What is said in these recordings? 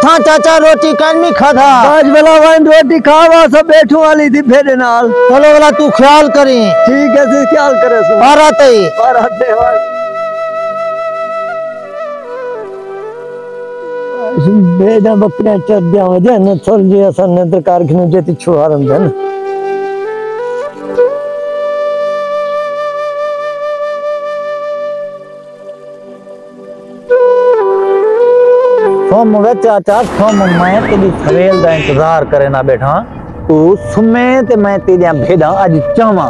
बैठा चाचा रोटी कान खाधा आज वाला वाइन रोटी खावा सब बैठू वाली थी फेरे नाल चलो वाला तू ख्याल करी ठीक है जी ख्याल करे सो बाराते बेदा बकरियां चढ़ दिया वजह न छोड़ जे असन न कारखाने जेती छुआरम जन सोम वे चाचा सोम मैं तेरी सवेल दा इंतजार करे ना बैठा तू सुमे ते मैं तेरिया भेड़ा आज चावा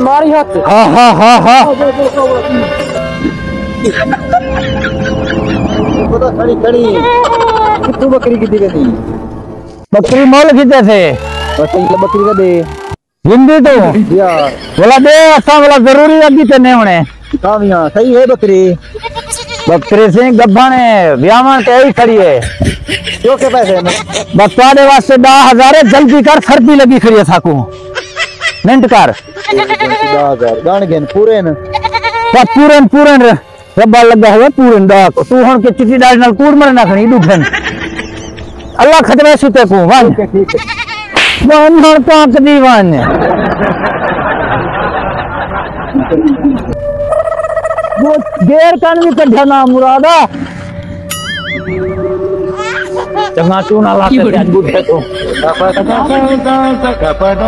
मारी हाथ हाँ खड़ी खड़ी तू बकरी की दी बकरी मोल खींचे थे बकरी का दे हिंदी तो यार बोला दे असा बोला जरूरी लगी ते नहीं होने कावियां सही है बकरी बकरी से गब्बन है ब्याहन ते ही खड़ी है क्यों के पैसे में बस तुम्हारे वास्ते 10,000 है जल्दी कर सर्दी लगी खड़ी है साकू मिनट कर 10,000 गान गेन पूरे न पूरन रब्बा लगा है पूरन दा तू हन के चिट्ठी डाल नाल कूड़ मर ना खणी दुखन अल्लाह खतरे सुते को वन वन हर कांक दी वन वो गेर कान भी कढ़ा ना मुरादा चंगा तू ना लाके आज बुढ़े को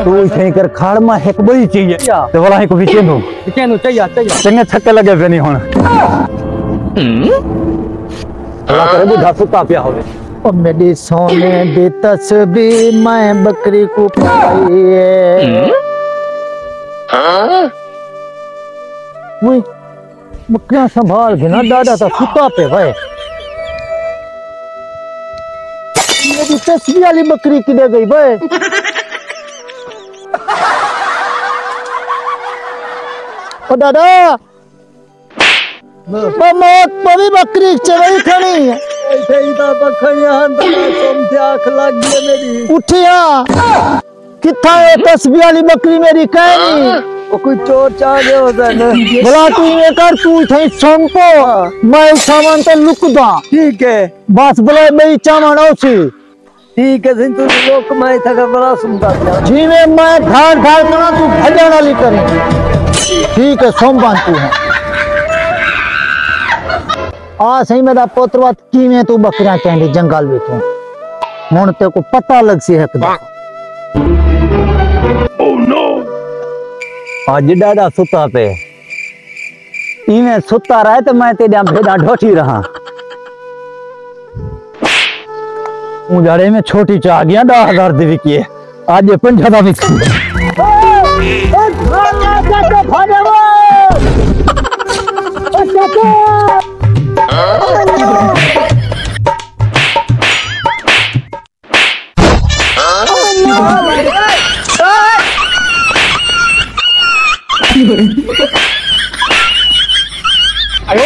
तू इथे कर खाड़ में एक बड़ी चीज है तो वाला है को भी चेंदो चाहिए चंगे छक्के लगे पे नहीं होना अल्लाह करे बुढ़ा सुता पिया होवे ओ मेरी सोने दी तस्बीह मैं बकरी को पाई है वो बकरियां संभाल के ना दादा तो सुता पे भाई मेरी तस्बीह वाली बकरी किधर गई भाई ओ दादा मौत पवी बकरी चढ़ी खड़ी है उठिया किथा है तस्बीह वाली बकरी मेरी कहनी वो कोई चोर चाह गया होता है बोला तू ये कर तू इथे संपो मैं सामान तो लुकदा ठीक है बस बोले मेरी चावण औसी ठीक है तू लोग मैं था बड़ा सुनता जी में मैं ढाल करना तू भजन वाली करी ठीक है सोमवार तू है आ सही मेरा पोतरवात की में तू बकरियां कहंदी जंगल में तू हुन ते को पता लग सी है ओह नो आज डाडा सुता पे इने सुता रहे तो मैं तेरा भेड़ा ढोठी रहा उजाड़े में छोटी चा गया 10,000 दिवी की आज ये 50 भी अयो